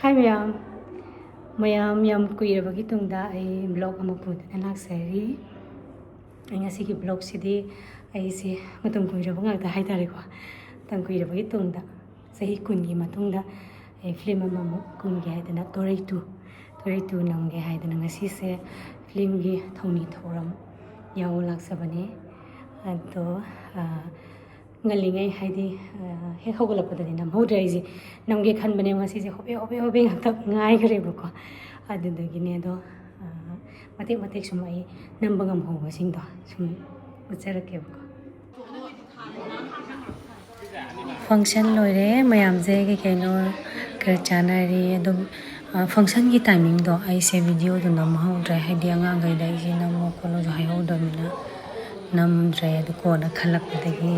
Hi ma'am. Mayam yam kuirabagi tungda ai blog ama pudana laksari. Ai ngasigi blog sidi ai si matung kuirabang ngakta haitare ko. Tang kuirabagi tungda sahi kungi matungda ai film ama mu kungi haidana Torai tu namge haidana ngasi se film gi thoni thoram yaw laksabane. Ado ngalingai haidi hek hogolapodani nam hodrai namge khanbane ngasi se hobe ngakta ngai grebako adudagine do matek sumai nambangam hoba singdo sum ucharakebako function loire mayam je ke keno kar chanari do function gi timing do ai se video do nam hodrai haidi anga gai dai je nam ko lo jai hodamina nam drai do ko na khalak dagi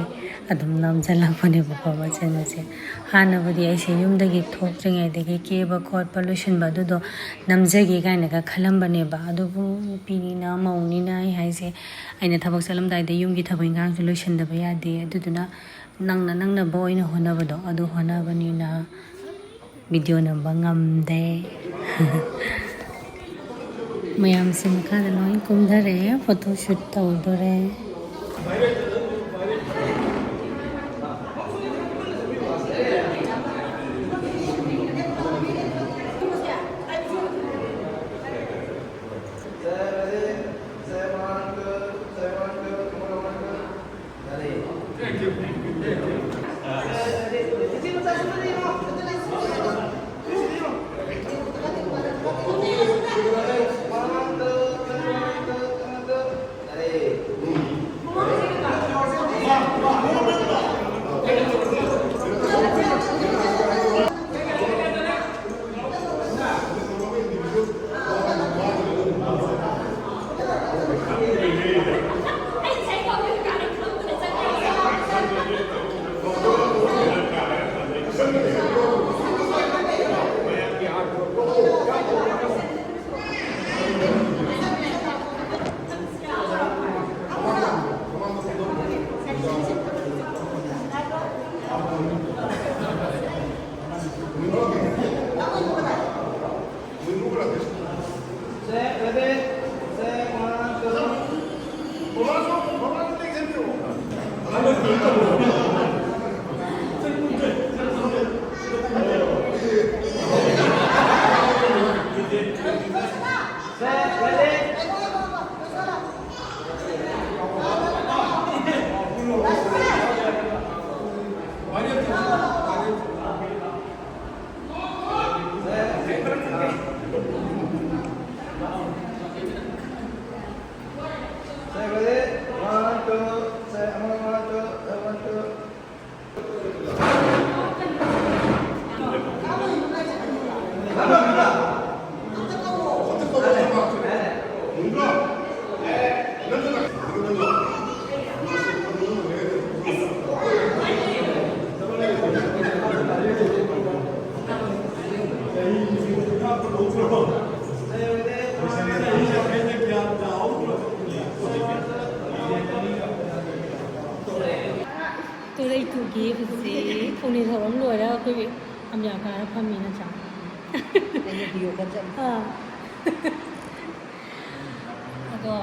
adum nam jalapane bako bachana se hana budi ai se yum dagi thok tringai dagi ke ba khot pollution ba do namjagi gaina ka khalam bane ba adu pini na mauni na ai hai se aina thabak salam dai de yum gi thabai ngang solution da ba ya de aduduna nangna boy na hona ba do adu hona bani na video na bangam de mayam se makha da noi kumdare photo shoot tawdore Torai tu give se thoni thoram loira khoi amya ka phami na cha Ini video kan saya. ado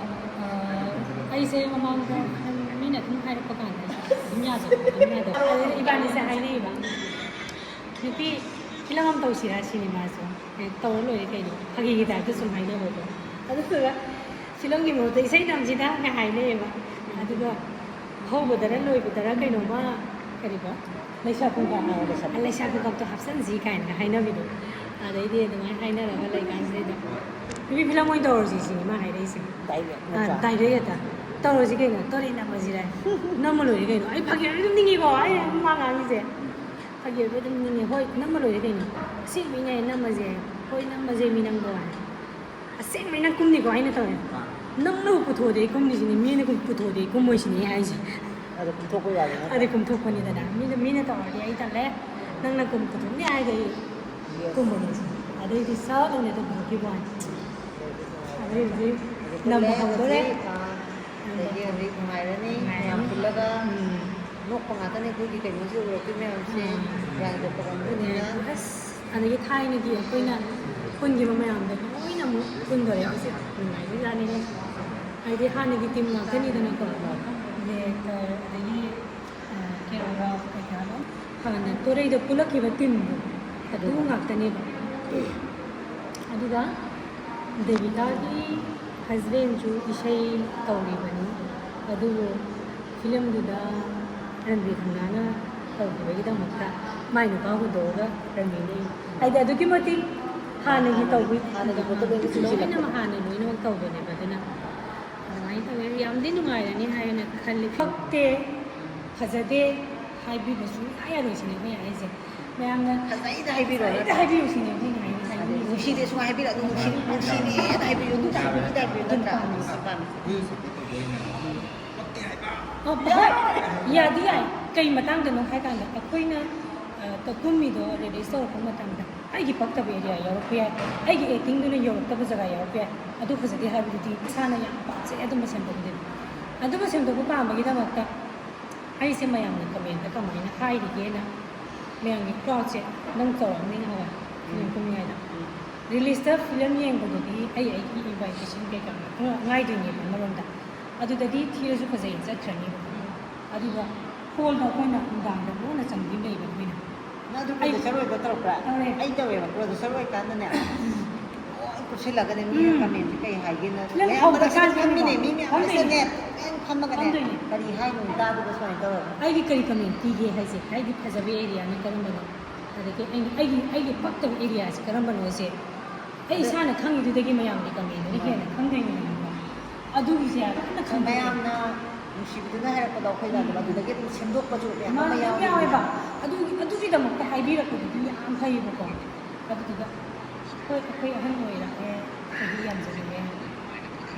ai se mamang ko mina thum hai ra pakan dunya do ibani se hai nei ba nupi filam am tau sira cinema so taw lo ye kai do phagi gi da tu sum hai ne bo do adu ga silong gi mo dei sai nam ji da nga hai nei ba adu ga ho bo da loi bo da kai no ma kari ba laisa pung ka laisa pung ka to hapsan ji kai na hai na bi do adai de da mai hai na ra ga lai kan se do nupi filam moi taw ji cinema hai dei se dai de ya ta taw ji kai na tori na ma ji ra na mo lo ye kai no ai phagi ra dum ningi ko ai ma nga ni se phagi ra dum ningi hoi na mo lo ye kai no si mi ngai na ma je hoi na ma je mi nang do aseng mai nang kum ni ko ai na taw nang no pu tho de kum ni ni mi na kum pu tho de kum mo si ni ai ji Ada kum thok ko ya. ada kum thok ko ni da mi na taw de ai ta le nang na kum pu tho ni ai de kum mo ni ada di sa lo ne to ki ba ada di nam ho do le Jadi hari kemarin nih yang pula kan nok pengatan nih gue di kayu sih udah tuh memang sih yang ada pekan ini ya ꯑꯗꯒꯤ ꯊꯥꯏꯅꯒꯤ ꯑꯩꯈꯣꯏꯅ ꯄꯨꯟꯈꯤꯕ ꯃꯌꯥꯝꯗꯣ ꯂꯣꯏꯅ ꯑꯃꯨꯛ ꯄꯨꯟꯗꯣꯔꯦ ꯍꯧꯖꯤꯛ ꯅꯨꯡꯉꯥꯏꯕꯖꯥꯠꯅꯤꯅꯦ ꯍꯥꯏꯗꯤ ꯍꯥꯟꯅꯒꯤ team ꯉꯥꯛꯇꯅꯤꯗꯅꯀꯣ director ꯑꯗꯒꯤ ꯀꯦꯔꯣꯒ꯭ꯔꯥꯐ ꯀꯩꯀꯥꯗꯣ ꯍꯥꯟꯅ ꯇꯣꯔꯩꯗ ꯄꯨꯜꯂꯛꯈꯤꯕ ꯇꯤꯝꯗꯣ ꯑꯗꯨ ꯉꯥꯛꯇꯅꯦꯕ ꯑꯗꯨꯒ ꯗꯦꯕꯤꯀꯥꯒꯤ ꯍꯁꯕꯦꯟꯁꯨ ꯏꯁꯩ ꯇꯧꯔꯤꯕꯅꯤ ꯑꯗꯨꯕꯨ ꯐꯤꯂꯝꯗꯨꯗ ꯔꯟꯕꯤꯔ ꯈꯟꯅꯥꯅ ꯇꯧꯈꯤꯕꯒꯤꯗꯃꯛꯇ ꯃꯥꯏ ꯅꯨꯄꯥ ꯍꯨꯟꯗꯣꯛꯑꯒ ꯔꯟꯕꯤꯔꯅ ꯑꯩꯗꯤ ꯑꯗꯨꯛꯀꯤ ꯃꯇꯤꯛ ꯍꯥꯟꯅꯒꯤ ꯍꯥꯟꯅꯒꯤ ꯄꯣꯠꯇꯣ ꯂꯣꯏꯅ ꯆꯤꯡꯁꯤꯜꯂꯛꯄ ꯂꯣꯏꯅꯃꯛ ꯍꯥꯟꯅ ꯂꯣꯏꯅꯃꯛ ꯇꯧꯕꯅꯦꯕ ꯑꯗꯨꯅ ꯑꯗꯨꯃꯥꯏꯅ ꯇꯧꯋꯦ ꯌꯥꯝꯗꯤ ꯅꯨꯡꯉꯥꯏꯔꯅꯤ ꯍꯥꯏꯅ ꯈꯜꯂꯤ ꯐꯛꯇꯦ ꯐꯖꯗꯦ ꯍꯥꯏꯕꯤꯕꯁꯨ ꯌꯥꯔꯣꯏꯁꯤꯅꯦ ꯑꯩꯈꯣꯏꯅ ꯍꯥꯏꯁꯦ ꯃꯌꯥꯝꯅ ꯐꯖꯩꯗ ꯍꯥꯏꯕꯤꯔꯣ ꯐꯖꯩꯗ ꯍꯥꯏꯕꯤꯌꯨ ꯁꯤꯅꯦ ꯑꯩꯈꯣꯏꯅ ꯍꯥꯏꯅꯤꯡꯉꯤꯁꯦ ꯅꯨꯡꯁꯤꯗꯦ ꯁꯨꯡ ꯍꯥꯏꯕꯤꯔꯛꯑꯅꯨ ꯅꯨꯡꯁꯤꯗꯦꯅ ꯍꯥꯏꯕꯤꯌꯨ ꯅꯨꯡꯁꯤꯗꯦꯅ ꯍꯥꯏꯕꯤꯌꯨ ꯅꯠꯇ꯭ꯔꯥ ꯍꯣꯏ ꯌꯥꯗꯤ ꯌꯥꯏ ꯀꯩ ꯃꯇꯥꯡꯗꯅꯣ ꯍꯥꯏ ꯀꯥꯟꯗ ꯑꯩꯈꯣꯏꯅ ꯀꯨꯝꯃꯤꯗꯣ ꯔꯤꯂꯤꯁ ꯇꯧꯔꯛꯄ ꯃꯇꯝꯗ ꯑꯩꯒꯤ ꯄꯛꯇꯕ ꯑꯦꯔꯤꯌꯥ ꯌꯥꯎꯔꯛꯄ ꯌꯥꯏ ꯑꯩꯒꯤ ꯑꯦꯛꯇꯤꯡꯗꯨꯅ ꯌꯧꯔꯛꯇꯕ ꯖꯒꯥ ꯌꯥꯎꯔꯛꯄ ꯌꯥꯏ ꯑꯗꯨ ꯐꯖꯗꯦ ꯍꯥꯏꯕꯗꯨꯗꯤ ꯏꯁꯥꯅ ꯌꯥꯝ ꯄꯥꯝꯖꯩ ꯑꯗꯨꯝꯕ ꯁꯦꯝꯗꯣꯛꯄꯗꯨꯗꯤ ꯑꯗꯨꯝꯕ ꯁꯦꯝꯗꯣꯛꯄ ꯄꯥꯝꯕꯒꯤꯗꯃꯛꯇ ꯑꯩꯁꯦ ꯃꯌꯥꯝꯅ ꯀꯃꯦꯟꯇ ꯀꯃꯥꯏꯅ ꯍꯥꯏꯔꯤꯒꯦꯅ ꯃꯌꯥꯝꯒꯤ ꯀ꯭ꯔꯥꯎꯠꯁꯦ ꯅꯪ ꯆꯥꯎꯔꯛꯅꯤ ꯍꯋꯥꯏ ꯐꯤꯂꯝ ꯀꯨꯝꯃꯤꯉꯩꯗ ꯔꯤꯂꯤꯁꯇ ꯐꯤꯂꯝ ꯌꯦꯡꯕꯗꯗꯤ ꯑꯩꯒꯤ ꯏꯟꯚꯥꯏꯇꯦꯁꯟ ꯀꯩꯀꯥ ꯉꯥꯏꯗꯣꯏꯅꯦꯕ ꯑꯃꯔꯣꯝꯗ ꯑꯗꯨꯗꯗꯤ ꯊꯤꯔꯁꯨ ꯐꯖꯩ ꯆꯠꯈ꯭ꯔꯅꯦꯕ ꯑꯗꯨꯒ ꯍꯣꯜꯗ ꯑꯩꯈꯣꯏꯅ ꯅꯨꯡꯗꯥꯡꯗ ꯂꯣꯟꯅ ꯆꯪꯕꯤꯅꯩꯕ ꯑꯩꯈꯣꯏꯅ ꯅꯪ ꯑꯗꯨ ꯄ꯭ꯔꯣꯗ꯭ꯌꯨꯁꯔ ꯑꯣꯏꯕ ꯇꯧꯔꯛꯄ꯭ꯔꯥ ꯑꯩ ꯇꯧꯋꯦꯕ ꯄ꯭ꯔꯣꯗ꯭ꯌꯨꯁꯔ ꯑꯣꯏꯀꯥꯟꯗꯅꯦ ꯂꯣꯏ ꯀꯨꯞꯁꯤꯜꯂꯒꯅꯦ ꯃꯤꯅ ꯀꯃꯦꯟꯁꯦ ꯀꯩ ꯍꯥꯏꯒꯦꯅ ꯃꯌꯥꯝ ꯃꯔꯛꯁꯤꯗ ꯐꯝꯃꯤꯅꯦ ꯃꯤ ꯃꯌꯥꯝ ꯃꯔꯛꯁꯤꯗꯅꯦ ꯐꯝꯃꯒꯅꯦ ꯀꯔꯤ ꯍꯥꯏꯅꯣ ꯇꯥꯕꯗ ꯁꯨꯃꯥꯏꯅ ꯇꯧꯔꯒ ꯑꯩꯒꯤ ꯀꯔꯤ ꯀꯃꯦꯟ ꯄꯤꯒꯦ ꯍꯥꯏꯁꯦ ꯑꯩꯒꯤ ꯐꯖꯕ ꯑꯦꯔꯤꯌꯥꯅ ꯀꯔꯝꯕꯅꯣ ꯑꯗꯒꯤ ꯑꯩꯒꯤ ꯄꯛꯇꯕ ꯑꯦꯔꯤꯌꯥꯁꯤ ꯀꯔꯝꯕꯅꯣꯁꯦ ꯑꯩ ꯏꯁꯥꯅ ꯈꯪꯉꯤꯗꯨꯗꯒꯤ ꯃꯌꯥꯝꯒꯤ ꯀꯃꯦꯟꯗꯨꯅ ꯍꯦꯟꯅ ꯈꯪꯗꯣꯏꯅꯤꯗꯅꯀꯣ ꯑꯗꯨꯒꯤꯁꯦ ꯂꯣꯏꯅ ꯈꯪꯗꯣꯏꯅꯦ ꯃꯌꯥꯝꯅ ꯅꯨꯡꯁꯤꯕꯗꯨꯅ ꯍꯥꯏꯔꯛꯄꯗꯣ ꯑꯩꯈꯣꯏꯅ ꯑꯗꯨꯝ ꯑꯗꯨꯗꯒꯤ ꯑꯗꯨꯝ ꯁꯦꯝꯗꯣꯛꯄꯁꯨ ꯃꯌꯥꯝ ꯑꯃ ꯌꯥꯎꯋꯦꯕ ꯑꯗꯨꯒꯤꯗꯃꯛꯇ ꯍꯥꯏꯕꯤꯔꯛꯄꯗꯨꯗꯤ ꯌꯥꯝ ꯐꯩꯌꯦꯕꯀꯣ ꯑꯗꯨꯗꯨꯒ ꯍꯣꯏ ꯑꯩꯈꯣꯏ ꯑꯍꯟ ꯑꯣꯏꯔꯛꯑꯦ ꯆꯍꯤ ꯌꯥꯝꯖꯜꯂꯛꯑꯦ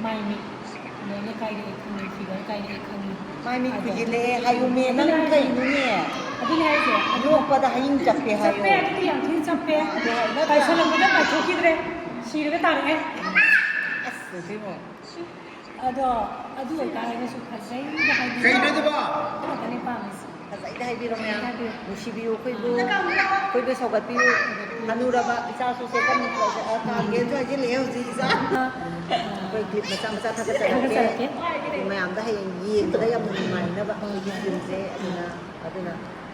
ꯃꯥꯏ ꯃꯤꯠ ꯂꯣꯏꯅ ꯀꯥꯏꯔꯛꯑꯦ ꯈꯪꯉꯤ ꯐꯤꯒꯔ ꯀꯥꯏꯔꯛꯑꯦ ꯈꯪꯉꯤ ꯃꯥꯏ ꯃꯤꯠ ꯈꯨꯏꯖꯤꯜꯂꯛꯑꯦ ꯍꯥꯏꯌꯨꯃꯦ ꯅꯪ ꯀꯩꯅꯣꯅꯦ ꯑꯗꯨꯅꯦ ꯍꯥꯏꯁꯦ ꯌꯣꯛꯄꯗ ꯍꯌꯤꯡ ꯆꯞꯄꯦ ꯍꯥꯏꯌꯣ ꯆꯞꯄꯦ ꯑꯗꯨꯗꯤ ꯌꯥꯝ ꯊꯤꯅ ꯆꯞꯄꯦ ꯄꯥꯏꯁꯜꯂꯛꯄꯗ ꯄꯥꯏꯊꯣꯛꯈꯤꯗ꯭ꯔꯦ ꯁꯤꯔꯒ ꯇꯥꯔꯛꯑꯦ ꯑꯁ ꯁꯤꯃꯣ ꯑꯗꯣ ꯑꯗꯨ ꯑꯣꯏꯇꯥꯔꯒꯁꯨ ꯐꯖꯩꯗ ꯍꯥꯏꯕꯤꯌꯨ ꯄꯥꯝꯃꯤꯁꯦ ꯐꯖꯩꯗ ꯍꯥꯏꯕꯤꯔꯣ ꯃꯌꯥꯝ ꯅꯨꯡꯁꯤꯕꯤꯌꯨ ꯑꯩꯈꯣꯏꯕꯨ ꯁꯧꯒꯠꯄꯤꯌꯨ ꯍꯅꯨꯔꯕ ꯏꯆꯥꯁꯨ ꯁꯦꯀꯟ ꯊꯥꯒꯦꯁꯨ ꯍꯥꯏꯖꯤꯜꯂꯛꯑꯦ ꯍꯧꯖꯤꯛ ꯏꯆꯥ ꯑꯩꯈꯣꯏ ꯀ꯭ꯂꯤꯞ ꯃꯆꯥ ꯃꯆꯥ ꯊꯥꯒꯠꯆꯔꯛꯀꯦ ꯃꯌꯥꯝꯗ ꯍꯌꯦꯡ ꯌꯦꯡꯕꯗ ꯌꯥꯝ ꯅꯨꯡꯉꯥꯏꯅꯕ ꯑꯩꯈꯣꯏꯒꯤ ꯐꯤꯂꯝꯁꯦ ꯑꯗꯨꯅ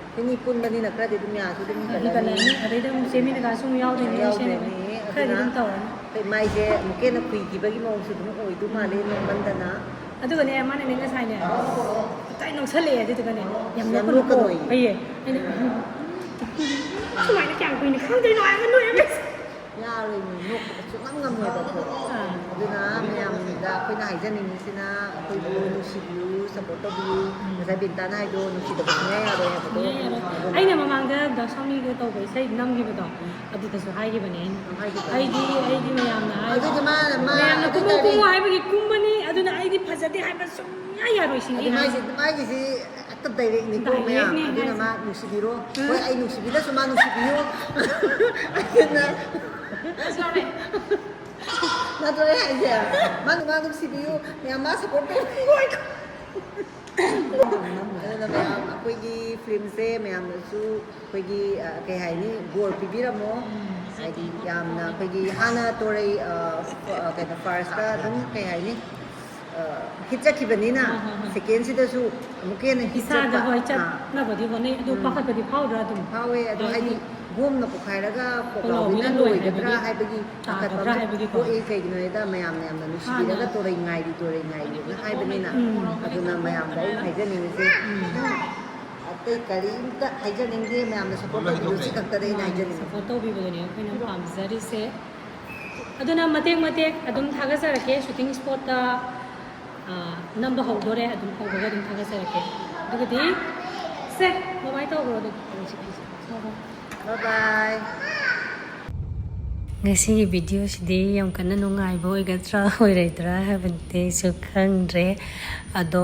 ꯑꯩꯈꯣꯏꯅꯤ ꯄꯨꯟꯕꯅꯤꯅ ꯈꯔꯗꯤ ꯑꯗꯨꯝ ꯌꯥꯁꯨ ꯑꯗꯨꯝ ꯍꯤꯒꯠꯂꯅꯤ ꯑꯗꯩꯗ ꯑꯃꯨꯛ ꯆꯦꯃꯤꯅꯒꯥꯁꯨ ꯑꯃꯨꯛ ꯌꯥꯎꯗꯣꯏꯅꯤ ꯈꯔꯗꯤ ꯑꯗꯨꯝ ꯇꯧꯔꯅꯤ ꯑꯩꯈꯣꯏ ꯃꯥꯏꯁꯦ ꯑꯃꯨꯛꯀ ꯍꯦꯟꯅ ꯈꯨꯏꯈꯤꯕꯒꯤ ꯃꯑꯣꯡꯁꯨ ꯑꯗꯨꯝ ꯑꯣꯏꯗꯧ ꯃꯥꯜꯂꯦ ꯅꯣꯡꯃꯟꯗꯅ ꯑꯗꯨꯒꯅꯦ ꯃꯥꯅꯅꯦ ꯉꯁꯥꯏꯅꯦ ꯇꯥꯏ ꯅꯣꯛꯁꯜꯂꯛꯑꯦ ꯑꯗꯨꯗꯨꯒꯅꯦ ꯌꯥꯝ ꯅꯣꯛꯀꯅꯣꯌꯦ ꯐꯩꯌꯦ ꯑꯩꯅ ꯁꯨꯃꯥꯏꯅ ꯀꯌꯥꯝ ꯀꯨꯏꯅ ꯈꯪꯗꯣꯏꯅꯣ ꯍꯥꯏꯕ ꯅꯣꯏ ꯌꯥꯔꯣꯏ ꯅꯣꯛꯄꯗ ꯁꯨꯡꯉꯝ ꯉꯝꯃꯣꯏꯕ ꯑꯗꯨꯅ ꯃꯌꯥꯝꯗ ꯑꯩꯈꯣꯏꯅ ꯍꯥꯏꯖꯅꯤꯡꯉꯤꯁꯤꯅ ꯑꯩꯈꯣꯏꯕꯨ ꯅꯨꯡꯁꯤꯕꯤꯌꯨ ꯁꯞꯄꯣꯔꯠ ꯇꯧꯕꯤꯌꯨ ꯉꯁꯥꯏ ꯕꯤꯟꯇꯥꯅ ꯍꯥꯏꯗꯣ ꯅꯨꯡꯁꯤꯗꯕ ꯁꯨꯡꯌꯥ ꯌꯥꯔꯣꯏ ꯍꯥꯏꯕꯗꯣ ꯑꯩꯅ ꯃꯃꯥꯡꯗ ꯗꯥꯁꯥꯎꯅꯤꯒ ꯇꯧꯕ ꯏꯁꯩ namꯈꯤꯕꯗꯣ ꯑꯗꯨꯗꯁꯨ ꯍꯥꯏꯈꯤꯕꯅꯦ ꯑꯩꯗꯤ ꯃꯌꯥꯝꯅ ꯃꯌꯥꯝꯅ ꯀꯨꯝꯃꯨ ꯍꯥꯏꯕꯒꯤ ꯀꯨꯝꯕꯅꯤ ꯑꯗꯨꯅ ꯑꯩꯗꯤ ꯐꯖꯗꯦ ꯍꯥꯏꯕ ꯁꯨꯡꯌꯥ ꯌꯥꯔꯣꯏ ꯁꯤꯅꯤ ꯃꯥꯒꯤꯁꯤ ꯍꯦꯛꯇ ꯗꯥꯏꯔꯦꯛꯅꯤꯀꯣ ꯃꯌꯥꯝ ꯑꯗꯨꯅ ꯃꯥ ꯅꯨꯡꯁꯤꯕꯤꯔꯣ ꯍꯣꯏ ꯑꯩ ꯅꯨꯡꯁꯤꯕꯤꯗꯁꯨ ꯃꯥ ꯅꯨꯡꯁꯤꯕꯤꯌꯨ ꯑꯗꯨꯅ ꯅꯠꯇ꯭ꯔꯣ ꯍꯥꯏꯁꯦ ꯃꯥ ꯅꯨꯡꯁꯤꯕꯤꯌꯨ ꯃꯌꯥꯝ ꯃꯥ ꯁꯞꯄꯣꯔꯠ ꯇꯧꯕꯤꯌꯨ ꯑꯗꯨꯅ ꯃꯌꯥꯝ ꯑꯩꯈꯣꯏꯒꯤ ꯐꯤꯂꯝꯁꯦ ꯃꯌꯥꯝꯅꯁꯨ ꯑꯩꯈꯣꯏꯒꯤ ꯀꯩ ꯍꯥꯏꯅꯤ ꯕꯣꯔ ꯄꯤꯕꯤꯔꯝꯃꯣ ꯍꯥꯏꯗꯤ ꯌꯥꯝꯅ ꯑꯩꯈꯣꯏꯒꯤ ꯍꯥꯟꯅ ꯇꯣꯔꯩ ꯀꯩꯅꯣ ꯐꯥꯔꯁꯇ ꯑꯗꯨꯝ ꯀꯩ ꯍꯥꯏꯅꯤ ꯍꯤꯠ ꯆꯠꯈꯤꯕꯅꯤꯅ ꯁꯦꯀꯦꯟꯁꯤꯗꯁꯨ ꯑꯃꯨꯛꯀ ꯍꯦꯟꯅ ꯍꯤꯠ ꯏꯁꯥꯗ ꯍꯣꯏ ꯆꯠꯅꯕꯗꯤ ꯍꯣꯠꯅꯩ ꯑꯗꯨ ꯄꯥꯈꯠꯄꯗꯤ ꯐꯥꯎꯗ꯭ꯔꯥ ꯑꯗꯨꯝ ꯐꯥꯎꯋꯦ ꯑꯗꯣ ꯍꯥꯏꯗꯤ ꯕꯣꯝꯅ ꯄꯣꯈꯥꯏꯔꯒ ꯄꯣꯛꯂꯥꯎꯕꯤꯅ ꯂꯣꯏꯒꯗ꯭ꯔꯥ ꯍꯥꯏꯕꯒꯤ ꯄꯥꯈꯠꯄ ꯑꯃꯁꯨ ꯄꯣꯛꯏ ꯀꯩꯒꯤꯅꯣ ꯍꯥꯏꯗ ꯃꯌꯥꯝꯅ ꯌꯥꯝꯅ ꯅꯨꯡꯁꯤꯕꯤꯔꯒ ꯇꯣꯔꯩ ꯉꯥꯏꯔꯤꯅ ꯍꯥꯏꯕꯅꯤꯅ ꯑꯗꯨꯅ ꯃꯌꯥꯝꯗ ꯑꯩꯅ ꯍꯥꯏꯖꯅꯤꯡꯉꯤꯁꯦ ꯑꯇꯩ ꯀꯔꯤꯝꯇ ꯍꯥꯏꯖꯅꯤꯡꯗꯦ ꯃꯌꯥꯝꯅ ꯁꯞꯄꯣꯔꯠ ꯇꯧꯕꯤꯌꯨ ꯁꯤ ꯈꯛꯇꯗ ꯑꯩꯅ ꯍꯥꯏꯖꯅꯤꯡꯉꯤ ꯁꯞꯄꯣꯔꯠ ꯇꯧꯕꯤꯕꯗꯨꯅꯦ ꯑꯩꯈꯣꯏꯅ ꯄꯥꯝꯖꯔꯤꯁꯦ ꯑꯗꯨꯅ ꯃꯇꯦꯛ ꯑꯗꯨꯝ ꯊꯥꯒꯠꯆꯔꯛꯀꯦ ꯁꯨꯇꯤꯡ ꯁ꯭ꯄꯣꯠꯇ ꯅꯝꯕ ꯍꯧꯗꯣꯔꯦ ꯑꯗꯨꯝ ꯍꯧꯕꯒ ꯑꯗꯨꯝ ꯊꯥꯒꯠꯆꯔꯛꯀꯦ ꯑꯗꯨꯒꯗꯤ ꯁꯦ ꯕꯥꯏ ꯇꯧꯈ꯭ꯔꯣ ꯑꯗꯨꯝ ꯕꯥꯏ ꯉꯁꯤꯒꯤ ꯚꯤꯗꯤꯑꯣꯁꯤꯗꯤ ꯌꯥꯝ ꯀꯟꯅ ꯅꯨꯡꯉꯥꯏꯕ ꯑꯣꯏꯒꯗ꯭ꯔꯥ ꯑꯣꯏꯔꯣꯏꯗ꯭ꯔꯥ ꯍꯥꯏꯕꯗꯤ ꯑꯩꯁꯨ ꯈꯪꯗ꯭ꯔꯦ ꯑꯗꯣ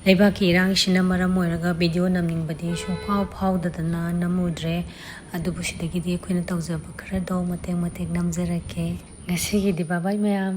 ꯂꯩꯕꯥꯛꯀꯤ ꯏꯔꯥꯡꯁꯤꯅ ꯃꯔꯝ ꯑꯣꯏꯔꯒ ꯚꯤꯗꯤꯑꯣ ꯅꯝꯅꯤꯡꯕꯗꯤ ꯁꯨꯡꯐꯥꯎ ꯐꯥꯎꯗꯗꯅ ꯅꯝꯃꯨꯗ꯭ꯔꯦ ꯑꯗꯨꯕꯨ ꯁꯤꯗꯒꯤꯗꯤ ꯑꯩꯈꯣꯏꯅ ꯇꯧꯖꯕ ꯈꯔꯗꯣ ꯃꯇꯦꯛ ꯅꯝꯖꯔꯛꯀꯦ ꯉꯁꯤꯒꯤꯗꯤ ꯕꯥꯏ ꯃꯌꯥꯝ